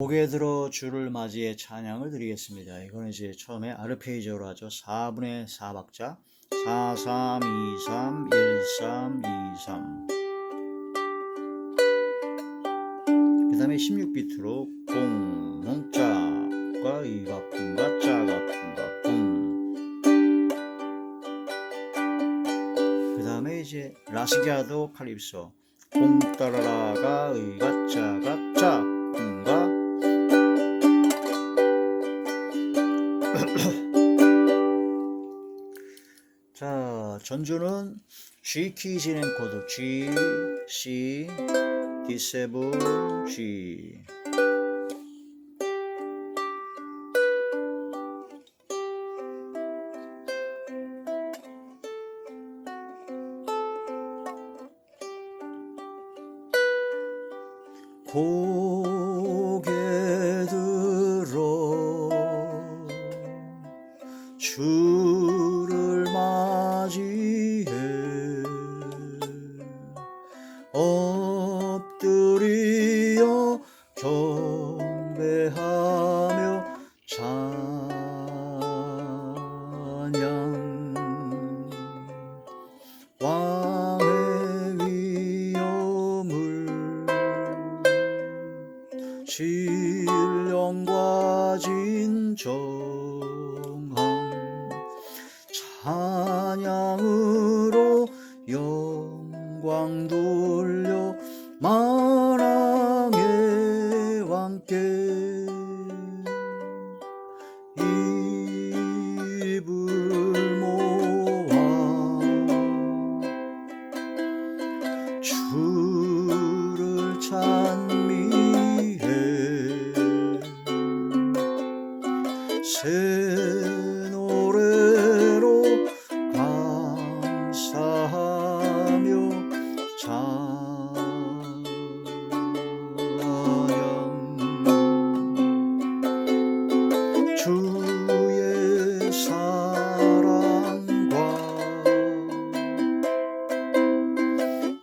고개 들어 주를 맞이해 찬양을 드리겠습니다. 이거는 이제 처음에 아르페이저로 하죠. 4분의 4박자 4, 3, 2, 3, 1, 3, 2, 3. 그 다음에 16비트로 공, 몽자가 이가품과 짜가품과 공. 그 다음에 이제 라스기아도 칼립소 공 따라라가 의가 짜가 짜 공과 자, 전주는 G 키 진행 코드 G, C, D7, G. 고개 들어 주를 맞이해 엎드려 경배하며 찬양 왕의 위엄을 신령과 진정한 찬양으로 영광 돌려 만왕의 왕께 입을 모아 주를 찬미해 새 노래로 감사하며 찬양 주의 사랑과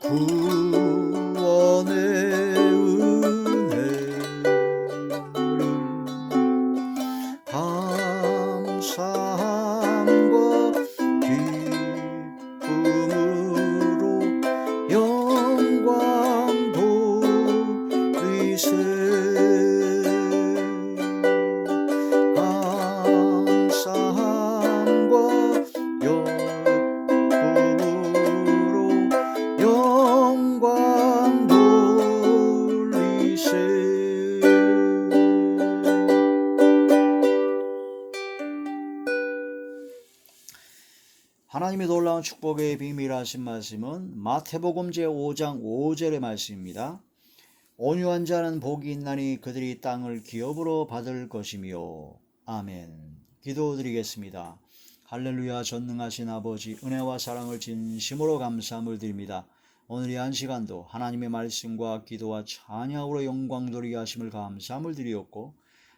구원의 은혜를 감사함과 기쁨으로 영광 돌리세 감사함과 기쁨으로 영광 돌리세. 하나님의 놀라운 축복의 비밀하신 말씀은 마태복음 제5장 5절의 말씀입니다. 온유한 자는 복이 있나니 그들이 땅을 기업으로 받을 것이며. 아멘. 기도드리겠습니다. 할렐루야. 전능하신 아버지, 은혜와 사랑을 진심으로 감사함을 드립니다. 오늘 이 한 시간도 하나님의 말씀과 기도와 찬양으로 영광 돌리게 하심을 감사함을 드리었고,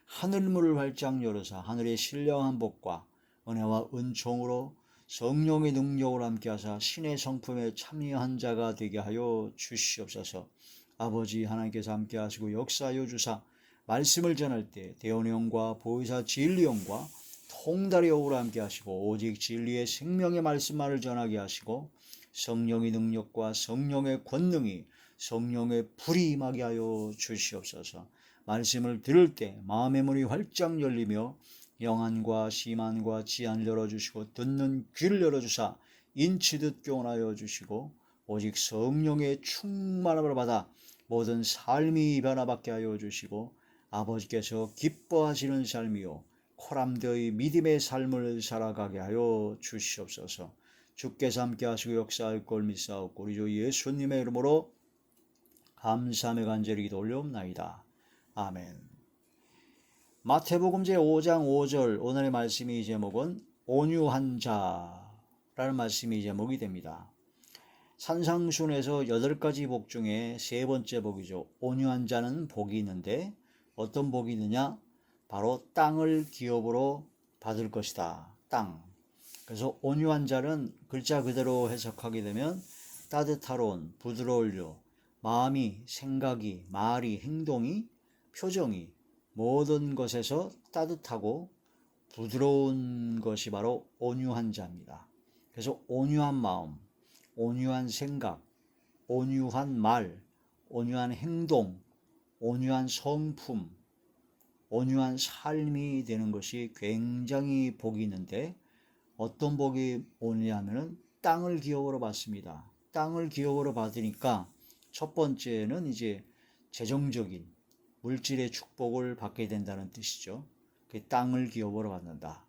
하늘문을 활짝 열어서 하늘의 신령한 복과 은혜와 은총으로 성령의 능력을 함께 하사 신의 성품에 참여한 자가 되게 하여 주시옵소서. 아버지 하나님께서 함께 하시고 역사하여 주사 말씀을 전할 때 대언영과 보혜사 진리영과 통달의 영으로 함께 하시고 오직 진리의 생명의 말씀만을 전하게 하시고 성령의 능력과 성령의 권능이 성령의 불이 임하게 하여 주시옵소서. 말씀을 들을 때 마음의 문이 활짝 열리며 영안과 심안과 지안을 열어주시고 듣는 귀를 열어주사 인치듯 교훈하여 주시고 오직 성령의 충만함을 받아 모든 삶이 변화받게 하여 주시고 아버지께서 기뻐하시는 삶이요 코람드의 믿음의 삶을 살아가게 하여 주시옵소서. 주께서 함께 하시고 역사할 걸 믿사옵고 우리 주 예수님의 이름으로 감사하며 간절히 기도 올려옵나이다. 아멘. 마태복음 제5장 5절 오늘의 말씀의 제목은 온유한 자라는 말씀이 제목이 됩니다. 산상순에서 8가지 복 중에 세 번째 복이죠. 온유한 자는 복이 있는데 어떤 복이 있느냐? 바로 땅을 기업으로 받을 것이다. 땅. 그래서 온유한 자는 글자 그대로 해석하게 되면 따뜻하로운, 부드러울요, 마음이, 생각이, 말이, 행동이, 표정이 모든 것에서 따뜻하고 부드러운 것이 바로 온유한 자입니다. 그래서 온유한 마음, 온유한 생각, 온유한 말, 온유한 행동, 온유한 성품, 온유한 삶이 되는 것이 굉장히 복이 있는데, 어떤 복이 오냐면은 땅을 기업으로 받습니다. 땅을 기업으로 받으니까 첫 번째는 이제 재정적인 물질의 축복을 받게 된다는 뜻이죠. 그 땅을 기업으로 받는다.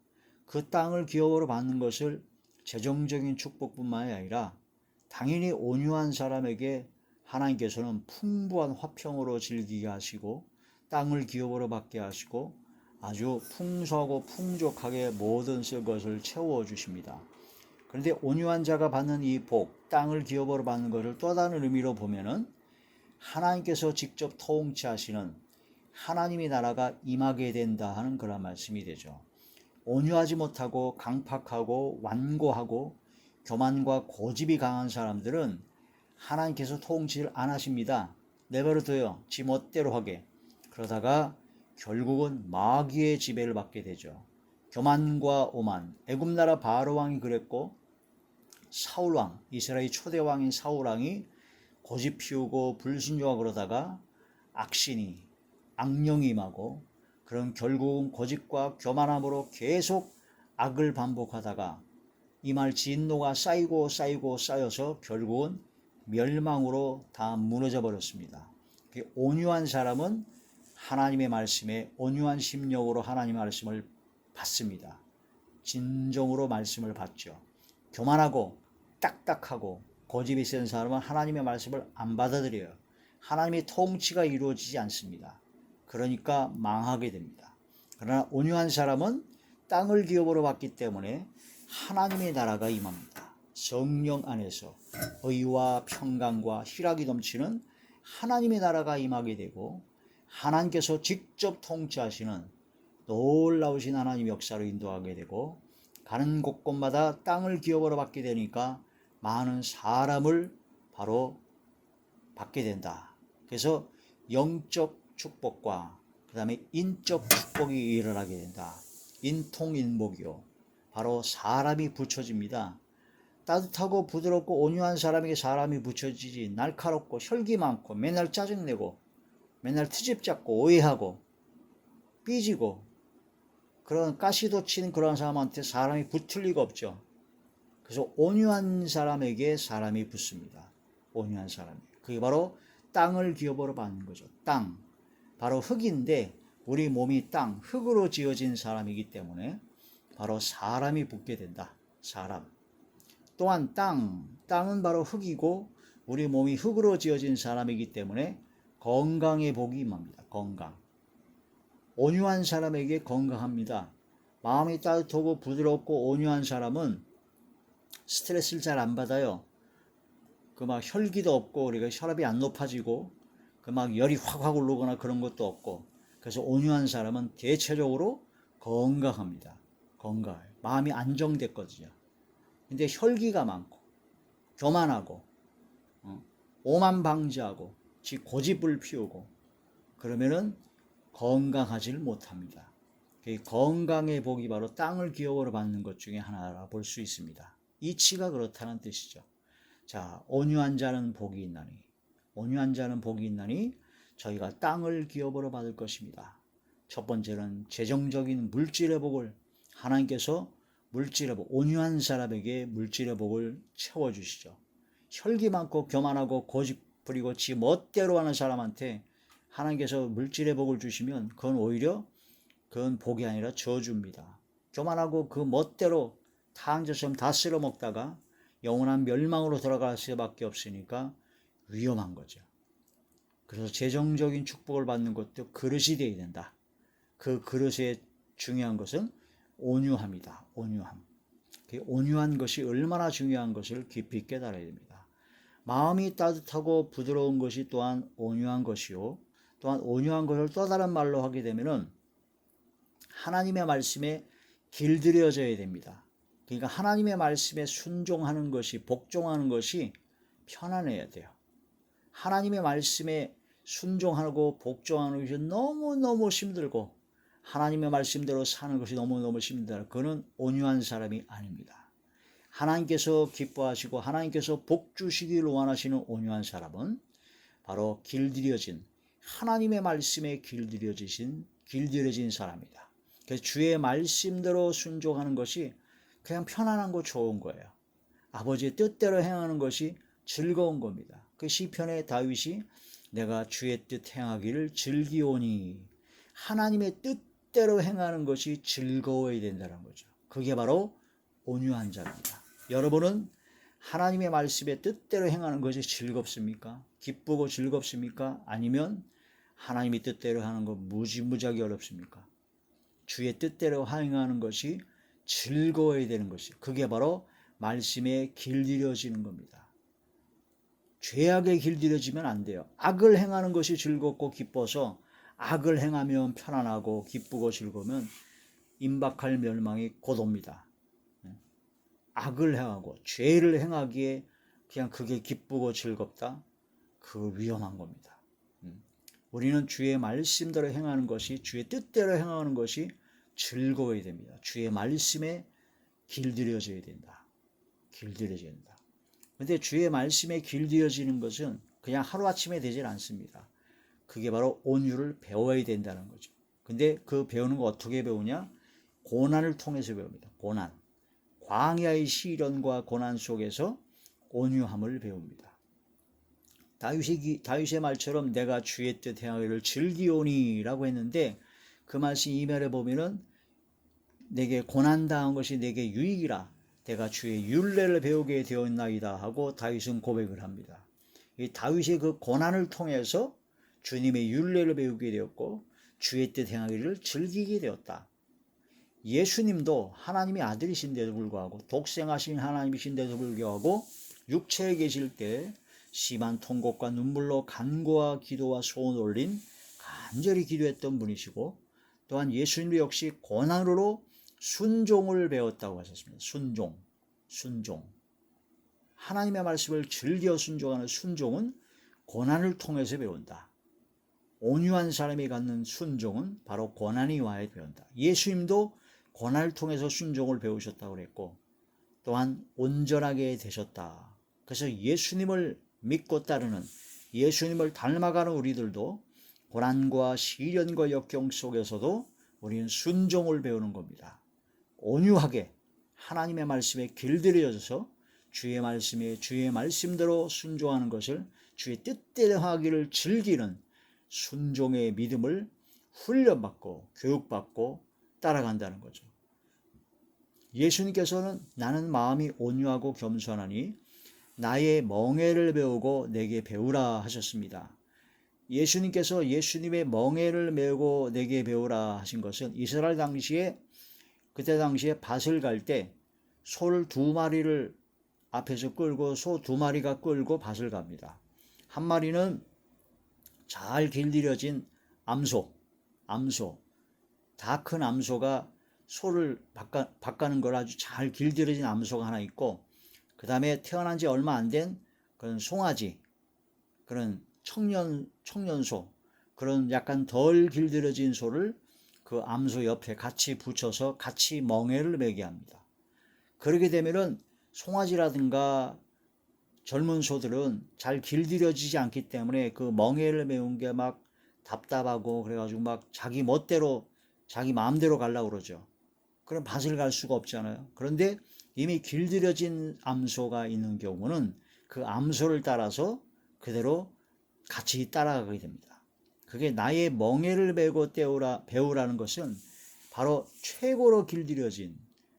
그 땅을 기업으로 받는 것을 재정적인 축복뿐만이 아니라 당연히 온유한 사람에게 하나님께서는 풍부한 화평으로 즐기게 하시고 땅을 기업으로 받게 하시고 아주 풍성하고 풍족하게 모든 쓸 것을 채워 주십니다. 그런데 온유한 자가 받는 이 복, 땅을 기업으로 받는 것을 또 다른 의미로 보면은 하나님께서 직접 통치하시는 하나님의 나라가 임하게 된다 하는 그런 말씀이 되죠. 온유하지 못하고 강팍하고 완고하고 교만과 고집이 강한 사람들은 하나님께서 통치를 안 하십니다. 내버려 둬요. 지 멋대로 하게. 그러다가 결국은 마귀의 지배를 받게 되죠. 교만과 오만. 애굽 나라 바로 왕이 그랬고, 사울 왕, 이스라엘 초대 왕인 사울 왕이 고집 피우고 불순종하고 그러다가 악신이, 악령이 임하고, 그런 결국은 고집과 교만함으로 계속 악을 반복하다가 이말 진노가 쌓이고 쌓여서 결국은 멸망으로 다 무너져 버렸습니다. 온유한 사람은 하나님의 말씀에 온유한 심령으로 하나님의 말씀을 받습니다. 진정으로 말씀을 받죠. 교만하고 딱딱하고 고집이 센 사람은 하나님의 말씀을 안 받아들여요. 하나님의 통치가 이루어지지 않습니다. 그러니까 망하게 됩니다. 그러나 온유한 사람은 땅을 기업으로 받기 때문에 하나님의 나라가 임합니다. 성령 안에서 의와 평강과 희락이 넘치는 하나님의 나라가 임하게 되고 하나님께서 직접 통치하시는 놀라우신 하나님의 역사로 인도하게 되고 가는 곳곳마다 땅을 기업으로 받게 되니까 많은 사람을 바로 받게 된다. 그래서 영적 축복과 그 다음에 인적 축복이 일어나게 된다. 인통인복이요. 바로 사람이 붙여집니다. 따뜻하고 부드럽고 온유한 사람에게 사람이 붙여지지 날카롭고 혈기 많고 맨날 짜증내고 맨날 트집 잡고 오해하고 삐지고 그런 가시도 치는 그런 사람한테 사람이 붙을 리가 없죠. 그래서 온유한 사람에게 사람이 붙습니다. 온유한 사람이. 그게 바로 땅을 기업으로 받는 거죠. 땅. 바로 흙인데 우리 몸이 땅, 흙으로 지어진 사람이기 때문에 바로 사람이 붙게 된다. 사람. 또한 땅은 바로 흙이고 우리 몸이 흙으로 지어진 사람이기 때문에 건강의 복이 임합니다. 건강. 온유한 사람에게 건강합니다. 마음이 따뜻하고 부드럽고 온유한 사람은 스트레스를 잘 안 받아요. 그 막 혈기도 없고 우리가 혈압이 안 높아지고 그 막 열이 확 오르거나 그런 것도 없고 그래서 온유한 사람은 대체적으로 건강합니다. 건강해요. 마음이 안정됐거든요. 근데 혈기가 많고 교만하고 오만 방지하고 고집을 피우고 그러면은 건강하지를 못합니다. 건강의 복이 바로 땅을 기업으로 받는 것 중에 하나라 볼 수 있습니다. 이치가 그렇다는 뜻이죠. 자, 온유한 자는 복이 있나니 온유한 자는 복이 있나니 저희가 땅을 기업으로 받을 것입니다. 첫 번째는 재정적인 물질의 복을 하나님께서 물질의 복, 온유한 사람에게 물질의 복을 채워주시죠. 혈기 많고 교만하고 고집 부리고 지 멋대로 하는 사람한테 하나님께서 물질의 복을 주시면 그건 오히려 그건 복이 아니라 저주입니다. 교만하고 그 멋대로 탕자처럼 다 쓸어먹다가 영원한 멸망으로 돌아갈 수밖에 없으니까 위험한 거죠. 그래서 재정적인 축복을 받는 것도 그릇이 되어야 된다. 그 그릇의 중요한 것은 온유함이다. 온유함. 그 온유한 것이 얼마나 중요한 것을 깊이 깨달아야 됩니다. 마음이 따뜻하고 부드러운 것이 또한 온유한 것이요. 또한 온유한 것을 또 다른 말로 하게 되면은 하나님의 말씀에 길들여져야 됩니다. 그러니까 하나님의 말씀에 순종하는 것이 복종하는 것이 편안해야 돼요. 하나님의 말씀에 순종하고 복종하는 것이 너무너무 힘들고 하나님의 말씀대로 사는 것이 너무너무 힘들다. 그는 온유한 사람이 아닙니다. 하나님께서 기뻐하시고 하나님께서 복 주시기를 원하시는 온유한 사람은 바로 길들여진 하나님의 말씀에 길들여진 사람이다. 그래서 주의 말씀대로 순종하는 것이 그냥 편안한 거 좋은 거예요. 아버지의 뜻대로 행하는 것이 즐거운 겁니다. 그 시편의 다윗이 내가 주의 뜻 행하기를 즐기오니 하나님의 뜻대로 행하는 것이 즐거워야 된다는 거죠. 그게 바로 온유한 자입니다. 여러분은 하나님의 말씀의 뜻대로 행하는 것이 즐겁습니까? 기쁘고 즐겁습니까? 아니면 하나님의 뜻대로 하는 것 무지무지하게 어렵습니까? 주의 뜻대로 행하는 것이 즐거워야 되는 것이 그게 바로 말씀에 길들여지는 겁니다. 죄악에 길들여지면 안 돼요. 악을 행하는 것이 즐겁고 기뻐서 악을 행하면 편안하고 기쁘고 즐거우면 임박할 멸망이 곧 옵니다. 악을 행하고 죄를 행하기에 그냥 그게 기쁘고 즐겁다? 그 위험한 겁니다. 우리는 주의 말씀대로 행하는 것이 주의 뜻대로 행하는 것이 즐거워야 됩니다. 주의 말씀에 길들여져야 된다. 길들여져야 된다. 그런데 주의 말씀에 길들여지는 것은 그냥 하루아침에 되질 않습니다. 그게 바로 온유를 배워야 된다는 거죠. 근데 그 배우는 거 어떻게 배우냐? 고난을 통해서 배웁니다. 고난. 광야의 시련과 고난 속에서 온유함을 배웁니다. 다윗의 말처럼 내가 주의 뜻 행하기를 즐기오니 라고 했는데 그 말씀 이면에 보면은 내게 고난당한 것이 내게 유익이라 내가 주의 율례를 배우게 되었나이다 하고 다윗은 고백을 합니다. 이 다윗의 그 고난을 통해서 주님의 율례를 배우게 되었고 주의 뜻 행하기를 즐기게 되었다. 예수님도 하나님의 아들이신데도 불구하고 독생하신 하나님이신데도 불구하고 육체에 계실 때 심한 통곡과 눈물로 간구와 기도와 소원을 올린 간절히 기도했던 분이시고 또한 예수님도 역시 고난으로 순종을 배웠다고 하셨습니다. 순종. 하나님의 말씀을 즐겨 순종하는 순종은 고난을 통해서 배운다. 온유한 사람이 갖는 순종은 바로 고난이 와야 배운다. 예수님도 고난을 통해서 순종을 배우셨다고 그랬고 또한 온전하게 되셨다. 그래서 예수님을 믿고 따르는 예수님을 닮아가는 우리들도 고난과 시련과 역경 속에서도 우리는 순종을 배우는 겁니다. 온유하게 하나님의 말씀에 길들여져서 주의 말씀대로 순종하는 것을 주의 뜻대로 하기를 즐기는 순종의 믿음을 훈련받고 교육받고 따라간다는 거죠. 예수님께서는 나는 마음이 온유하고 겸손하니 나의 멍에를 배우고 내게 배우라 하셨습니다. 예수님께서 예수님의 멍에를 메고 내게 배우라 하신 것은 이스라엘 그때 당시에 밭을 갈 때 소를 2마리를 앞에서 끌고 소 2마리가 끌고 밭을 갑니다. 한 마리는 잘 길들여진 암소, 다 큰 암소가 소를 바꾸는 걸 아주 잘 길들여진 암소가 하나 있고 그 다음에 태어난 지 얼마 안 된 그런 송아지, 그런 청년소, 그런 약간 덜 길들여진 소를 그 암소 옆에 같이 붙여서 같이 멍에를 매게 합니다. 그렇게 되면은 송아지라든가 젊은 소들은 잘 길들여지지 않기 때문에 그 멍에를 메운 게 막 답답하고 그래가지고 막 자기 멋대로 자기 마음대로 가려고 그러죠. 그럼 밭을 갈 수가 없잖아요. 그런데 이미 길들여진 암소가 있는 경우는 그 암소를 따라서 그대로 같이 따라가게 됩니다. 그게 나의 멍에를 메고 배우라는 것은 바로 최고로 길들여진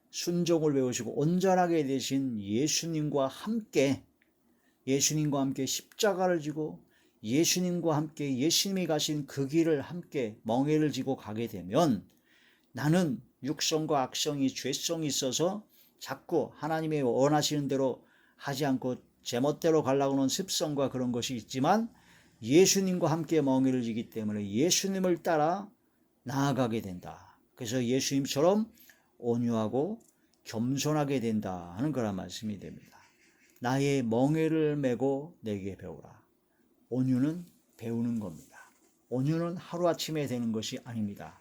순종을 배우시고 온전하게 되신 예수님과 함께 십자가를 지고 예수님과 함께 예수님이 가신 그 길을 함께 멍에를 지고 가게 되면 나는 육성과 악성이 죄성이 있어서 자꾸 하나님이 원하시는 대로 하지 않고 제멋대로 가려고 하는 습성과 그런 것이 있지만 예수님과 함께 멍에를 지기 때문에 예수님을 따라 나아가게 된다. 그래서 예수님처럼 온유하고 겸손하게 된다 하는 거란 말씀이 됩니다. 나의 멍에를 메고 내게 배우라. 온유는 배우는 겁니다. 온유는 하루아침에 되는 것이 아닙니다.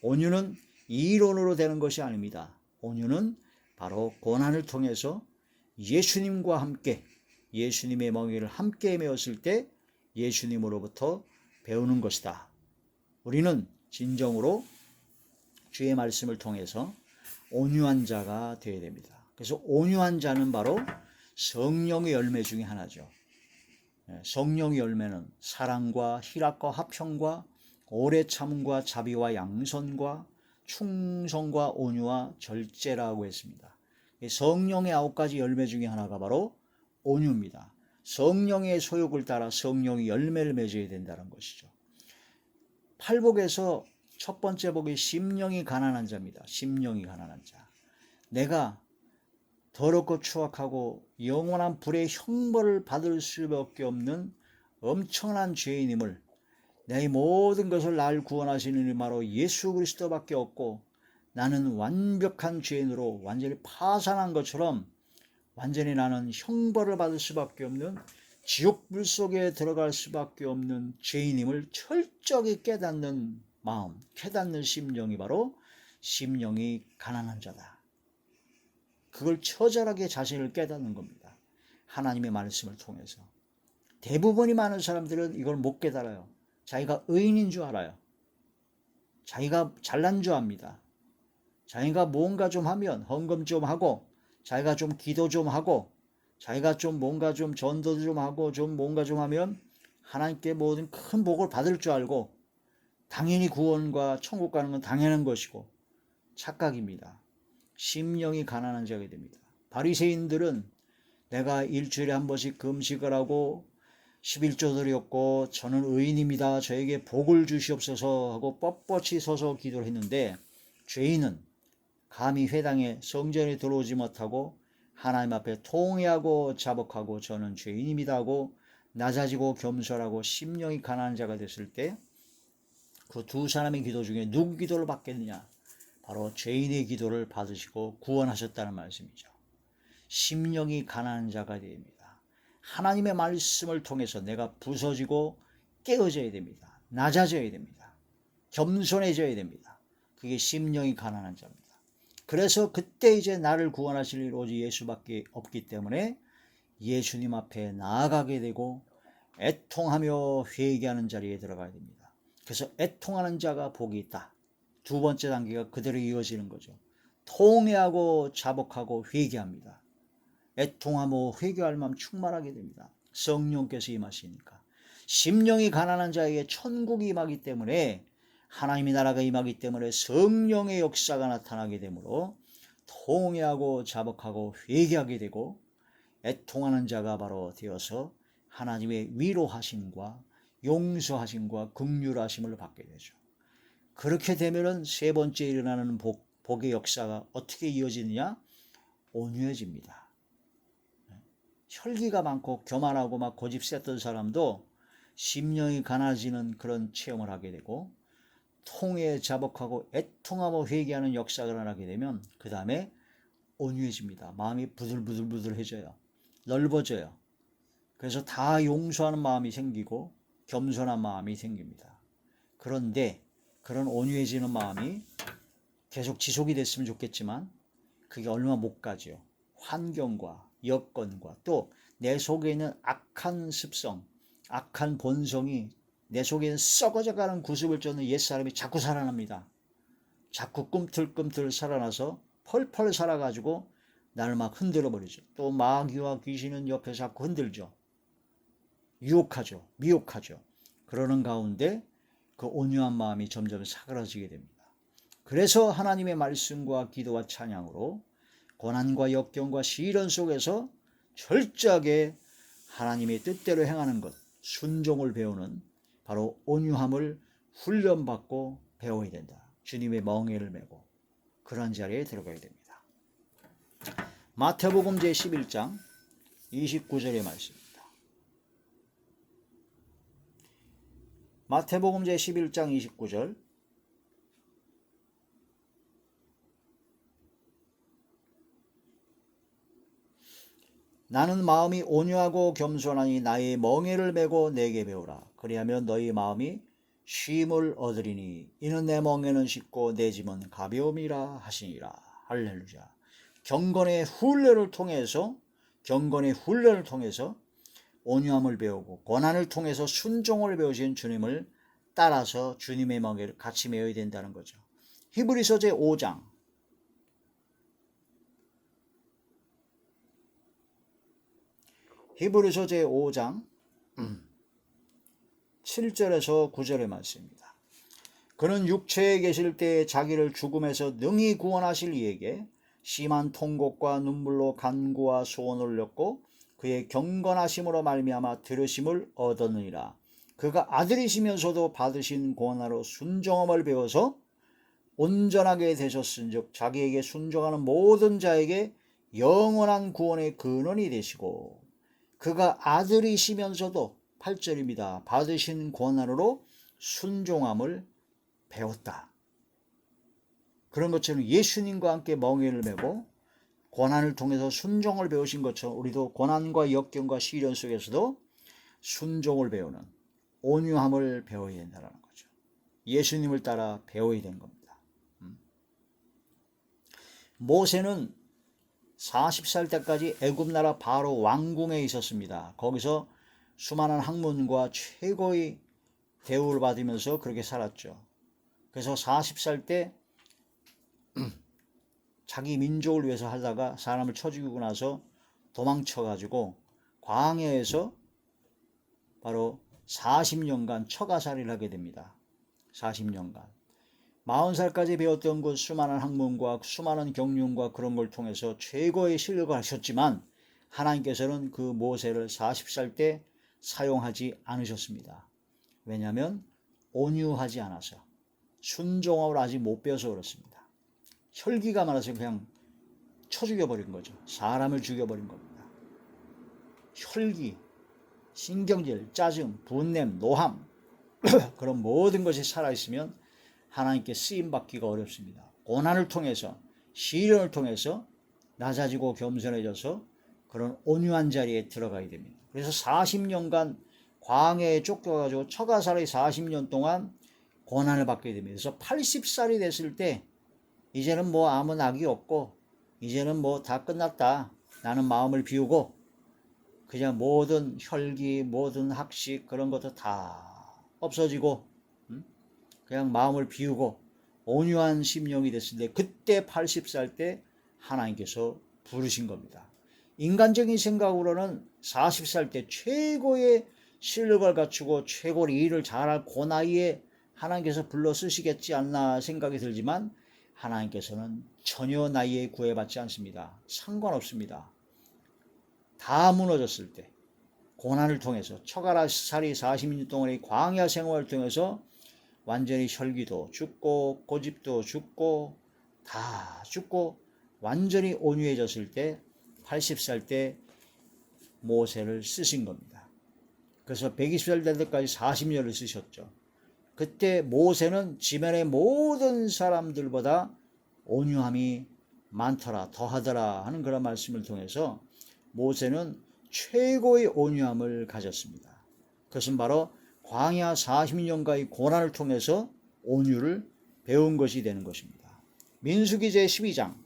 온유는 이론으로 되는 것이 아닙니다. 온유는 바로 고난을 통해서 예수님과 함께 예수님의 멍에를 함께 메었을 때 예수님으로부터 배우는 것이다. 우리는 진정으로 주의 말씀을 통해서 온유한 자가 되어야 됩니다. 그래서 온유한 자는 바로 성령의 열매 중에 하나죠. 성령의 열매는 사랑과 희락과 화평과 오래 참음과 자비와 양선과 충성과 온유와 절제라고 했습니다. 성령의 9가지 열매 중에 하나가 바로 온유입니다. 성령의 소욕을 따라 성령의 열매를 맺어야 된다는 것이죠. 팔복에서 첫 번째 복이 심령이 가난한 자입니다. 심령이 가난한 자. 내가 더럽고 추악하고 영원한 불의 형벌을 받을 수밖에 없는 엄청난 죄인임을, 내 모든 것을 날 구원하시는 이는 바로 예수 그리스도밖에 없고 나는 완벽한 죄인으로 완전히 파산한 것처럼 완전히 나는 형벌을 받을 수밖에 없는 지옥불 속에 들어갈 수밖에 없는 죄인임을 철저히 깨닫는 마음, 깨닫는 심령이 바로 심령이 가난한 자다. 그걸 처절하게 자신을 깨닫는 겁니다. 하나님의 말씀을 통해서. 대부분이 많은 사람들은 이걸 못 깨달아요. 자기가 의인인 줄 알아요. 자기가 잘난 줄 압니다. 자기가 뭔가 좀 하면 헌금 좀 하고, 자기가 좀 기도 좀 하고, 자기가 좀 뭔가 좀 전도 좀 하고, 좀 뭔가 좀 하면 하나님께 모든 큰 복을 받을 줄 알고, 당연히 구원과 천국 가는 건 당연한 것이고, 착각입니다. 심령이 가난한 자가 됩니다. 바리새인들은 내가 일주일에 한 번씩 금식을 하고 11조 드렸고 저는 의인입니다. 저에게 복을 주시옵소서 하고 뻣뻣이 서서 기도를 했는데, 죄인은 감히 회당에 성전에 들어오지 못하고 하나님 앞에 통회하고 자복하고 저는 죄인입니다 하고 낮아지고 겸손하고 심령이 가난한 자가 됐을 때 그 두 사람의 기도 중에 누구 기도를 받겠느냐? 바로 죄인의 기도를 받으시고 구원하셨다는 말씀이죠. 심령이 가난한 자가 됩니다. 하나님의 말씀을 통해서 내가 부서지고 깨어져야 됩니다. 낮아져야 됩니다. 겸손해져야 됩니다. 그게 심령이 가난한 자입니다. 그래서 그때 이제 나를 구원하실 일 오직 예수밖에 없기 때문에 예수님 앞에 나아가게 되고 애통하며 회개하는 자리에 들어가야 됩니다. 그래서 애통하는 자가 복이 있다. 두 번째 단계가 그대로 이어지는 거죠. 통회하고 자복하고 회개합니다. 애통하며 회개할 마음 충만하게 됩니다. 성령께서 임하시니까. 심령이 가난한 자에게 천국이 임하기 때문에, 하나님의 나라가 임하기 때문에 성령의 역사가 나타나게 되므로 통회하고 자복하고 회개하게 되고 애통하는 자가 바로 되어서 하나님의 위로하심과 용서하심과 긍휼하심을 받게 되죠. 그렇게 되면은 세 번째 일어나는 복의 역사가 어떻게 이어지느냐? 온유해집니다. 혈기가 많고 교만하고 막 고집 셌던 사람도 심령이 가난해지는 그런 체험을 하게 되고, 통에 자복하고 애통하고 회개하는 역사가 일어나게 되면 그 다음에 온유해집니다. 마음이 부들부들해져요. 넓어져요. 그래서 다 용서하는 마음이 생기고 겸손한 마음이 생깁니다. 그런데 그런 온유해지는 마음이 계속 지속이 됐으면 좋겠지만 그게 얼마 못 가죠. 환경과 여건과 또 내 속에 있는 악한 습성, 악한 본성이, 내 속에 있는 썩어져가는 구습을 쫓는 옛사람이 자꾸 살아납니다. 자꾸 꿈틀꿈틀 살아나서 펄펄 살아가지고 나를 막 흔들어 버리죠. 또 마귀와 귀신은 옆에서 자꾸 흔들죠. 유혹하죠. 미혹하죠. 그러는 가운데 그 온유한 마음이 점점 사그라지게 됩니다. 그래서 하나님의 말씀과 기도와 찬양으로 고난과 역경과 시련 속에서 철저하게 하나님의 뜻대로 행하는 것, 순종을 배우는 바로 온유함을 훈련받고 배워야 된다. 주님의 멍에를 메고 그런 자리에 들어가야 됩니다. 마태복음 제11장 29절의 말씀입니다. 마태복음 제11장 29절. 나는 마음이 온유하고 겸손하니 나의 멍에를 메고 내게 배우라. 그리하면 너희 마음이 쉼을 얻으리니 이는 내 멍에는 쉽고 내 짐은 가벼움이라 하시니라. 할렐루야. 경건의 훈련을 통해서 온유함을 배우고 고난을 통해서 순종을 배우신 주님을 따라서 주님의 멍에를 같이 메어야 된다는 거죠. 히브리서 제5장 7절에서 9절의 말씀입니다. 그는 육체에 계실 때에 자기를 죽음에서 능히 구원하실 이에게 심한 통곡과 눈물로 간구와 소원을 올렸고 그의 경건하심으로 말미암아 들으심을 얻었느니라. 그가 아들이시면서도 받으신 고난으로 순종함을 배워서 온전하게 되셨은즉 자기에게 순종하는 모든 자에게 영원한 구원의 근원이 되시고 그가 아들이시면서도 8절입니다. 받으신 고난으로 순종함을 배웠다. 그런 것처럼 예수님과 함께 멍에를 메고 고난을 통해서 순종을 배우신 것처럼 우리도 고난과 역경과 시련 속에서도 순종을 배우는 온유함을 배워야 된다는 거죠. 예수님을 따라 배워야 되는 겁니다. 모세는 40살 때까지 애굽 나라 바로 왕궁에 있었습니다. 거기서 수많은 학문과 최고의 대우를 받으면서 그렇게 살았죠. 그래서 40살 때 자기 민족을 위해서 하다가 사람을 쳐 죽이고 나서 도망쳐가지고 광야에서 바로 40년간 처가살이를 하게 됩니다. 40년간. 40살까지 배웠던 그 수많은 학문과 수많은 경륜과 그런 걸 통해서 최고의 실력을 하셨지만 하나님께서는 그 모세를 40살 때 사용하지 않으셨습니다. 왜냐하면 온유하지 않아서 순종함을 아직 못 배워서 그렇습니다. 혈기가 많아서 그냥 쳐 죽여버린 거죠. 사람을 죽여버린 겁니다. 혈기, 신경질, 짜증, 분냄, 노함 그런 모든 것이 살아있으면 하나님께 쓰임받기가 어렵습니다. 고난을 통해서 시련을 통해서 낮아지고 겸손해져서 그런 온유한 자리에 들어가야 됩니다. 그래서 40년간 광야에 쫓겨가지고 처가살이 40년 동안 고난을 받게 됩니다. 그래서 80살이 됐을 때 이제는 뭐 아무 낙이 없고 이제는 뭐 다 끝났다. 나는 마음을 비우고 그냥 모든 혈기, 모든 학식 그런 것도 다 없어지고 그냥 마음을 비우고 온유한 심령이 됐을 때 그때 80살 때 하나님께서 부르신 겁니다. 인간적인 생각으로는 40살 때 최고의 실력을 갖추고 최고의 일을 잘할 그 나이에 하나님께서 불러 쓰시겠지 않나 생각이 들지만 하나님께서는 전혀 나이에 구애받지 않습니다. 상관없습니다. 다 무너졌을 때 고난을 통해서 처가살이 40년 동안의 광야 생활을 통해서 완전히 혈기도 죽고 고집도 죽고 다 죽고 완전히 온유해졌을 때 80살 때 모세를 쓰신 겁니다. 그래서 120살 될 때까지 40년을 쓰셨죠. 그때 모세는 지면의 모든 사람들보다 온유함이 많더라 더하더라 하는 그런 말씀을 통해서 모세는 최고의 온유함을 가졌습니다. 그것은 바로 광야 40년간의 고난을 통해서 온유를 배운 것이 되는 것입니다. 민수기 제12장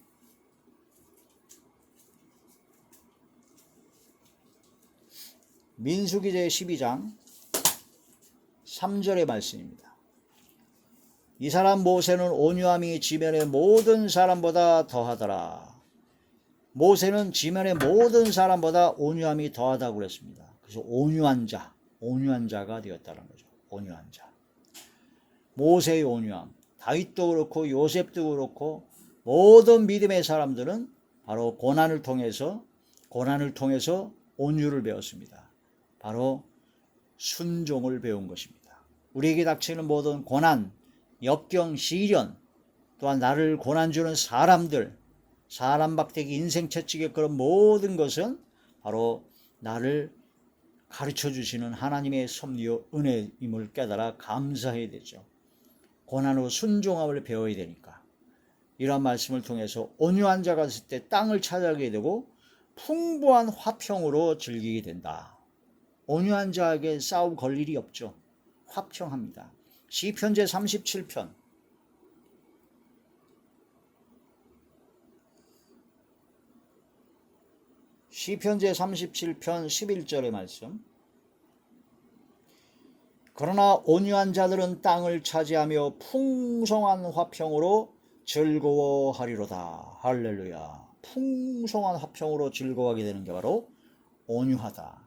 3절의 말씀입니다. 이 사람 모세는 온유함이 지면의 모든 사람보다 더하더라. 모세는 지면의 모든 사람보다 온유함이 더하다고 그랬습니다. 그래서 온유한 자가 되었다는 거죠. 온유한 자. 모세의 온유함, 다윗도 그렇고 요셉도 그렇고 모든 믿음의 사람들은 바로 고난을 통해서 온유를 배웠습니다. 바로 순종을 배운 것입니다. 우리에게 닥치는 모든 고난, 역경, 시련, 또한 나를 고난 주는 사람들, 사람 박대기, 인생 채찍의 그런 모든 것은 바로 나를 가르쳐 주시는 하나님의 섭리요 은혜임을 깨달아 감사해야 되죠. 고난으로 순종함을 배워야 되니까. 이런 말씀을 통해서 온유한 자가 있을 때 땅을 찾아가게 되고 풍부한 화평으로 즐기게 된다. 온유한 자에게 싸움 걸 일이 없죠. 화평합니다. 시편 제37편 시편 제37편 11절의 말씀. 그러나 온유한 자들은 땅을 차지하며 풍성한 화평으로 즐거워하리로다. 할렐루야. 풍성한 화평으로 즐거워하게 되는 게 바로 온유하다.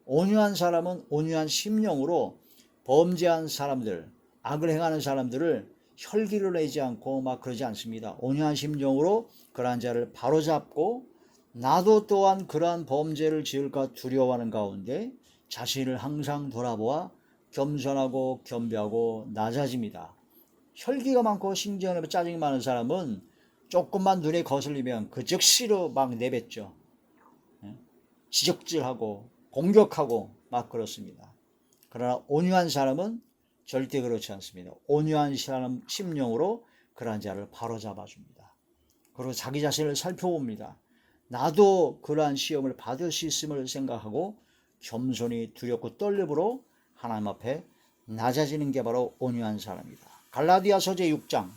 온유한 사람은 온유한 심령으로 범죄한 사람들, 악을 행하는 사람들을 혈기를 내지 않고 막 그러지 않습니다. 온유한 심령으로 그러한 자를 바로잡고 나도 또한 그러한 범죄를 지을까 두려워하는 가운데 자신을 항상 돌아보아 겸손하고 겸비하고 낮아집니다. 혈기가 많고 신경에 짜증이 많은 사람은 조금만 눈에 거슬리면 그 즉시로 막 내뱉죠. 지적질하고 공격하고 막 그렇습니다. 그러나 온유한 사람은 절대 그렇지 않습니다. 온유한 사람 심령으로 그러한 자를 바로잡아 줍니다. 그리고 자기 자신을 살펴봅니다. 나도 그러한 시험을 받을 수 있음을 생각하고 겸손히 두렵고 떨림으로 하나님 앞에 낮아지는 게 바로 온유한 사람이다. 갈라디아서 제6장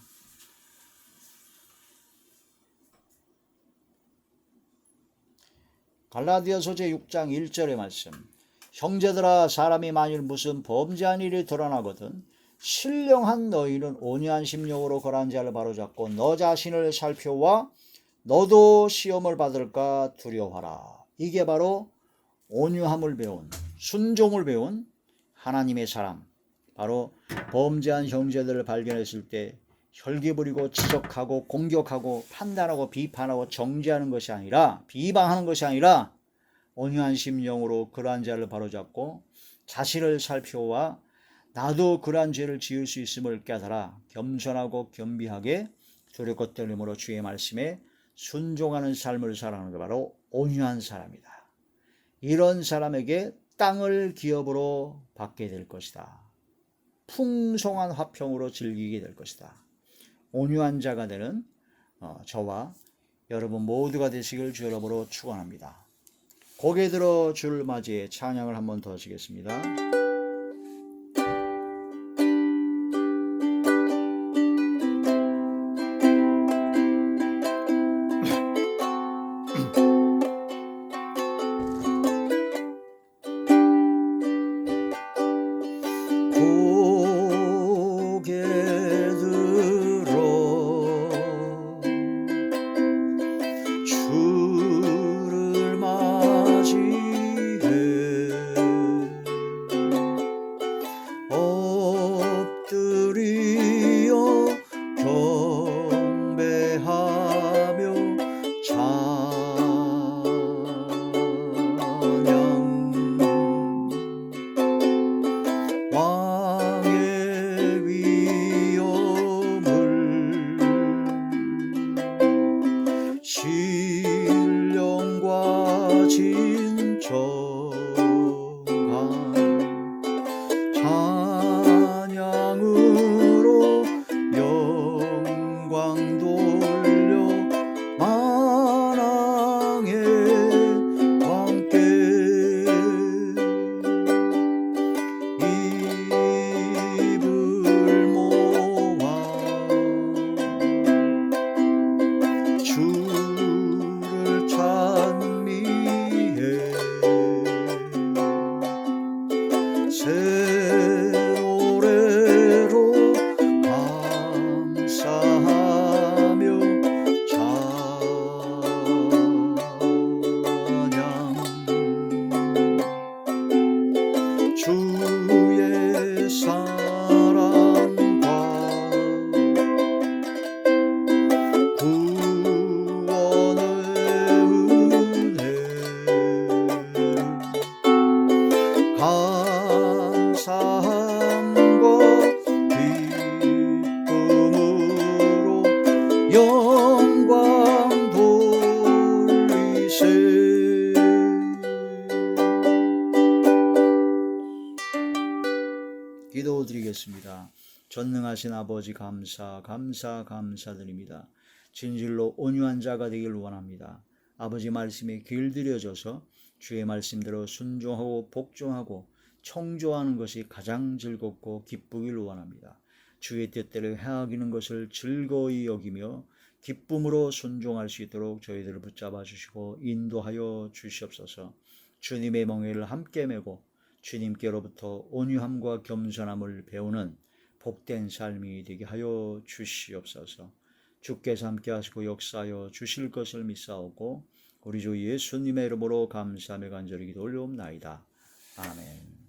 갈라디아서 제6장 1절의 말씀. 형제들아, 사람이 만일 무슨 범죄한 일이 드러나거든 신령한 너희는 온유한 심령으로 그러한 자를 바로잡고 너 자신을 살펴와 너도 시험을 받을까 두려워하라. 이게 바로 온유함을 배운, 순종을 배운 하나님의 사람, 바로 범죄한 형제들을 발견했을 때 혈기 부리고 지적하고 공격하고 판단하고 비판하고 정죄하는 것이 아니라, 비방하는 것이 아니라 온유한 심령으로 그러한 자를 바로잡고 자신을 살펴와 나도 그러한 죄를 지을 수 있음을 깨달아 겸손하고 겸비하게 두렵고 떨림으로 주의 말씀에 순종하는 삶을 살아가는 게 바로 온유한 사람이다. 이런 사람에게 땅을 기업으로 받게 될 것이다. 풍성한 화평으로 즐기게 될 것이다. 온유한 자가 되는 저와 여러분 모두가 되시길 주 여러분으로 축원합니다. 고개 들어 주를 맞이해 찬양을 한번 더 하시겠습니다. 기도드리겠습니다. 전능하신 아버지 감사드립니다. 진실로 온유한 자가 되길 원합니다. 아버지 말씀에 길들여져서 주의 말씀대로 순종하고 복종하고 청조하는 것이 가장 즐겁고 기쁘길 원합니다. 주의 뜻대로 행하기는 것을 즐거이 여기며 기쁨으로 순종할 수 있도록 저희들을 붙잡아 주시고 인도하여 주시옵소서. 주님의 멍에를 함께 메고 주님께로부터 온유함과 겸손함을 배우는 복된 삶이 되게 하여 주시옵소서. 주께서 함께 하시고 역사하여 주실 것을 믿사오고 우리 주 예수님의 이름으로 감사하며 간절히 기도 올려옵나이다. 아멘.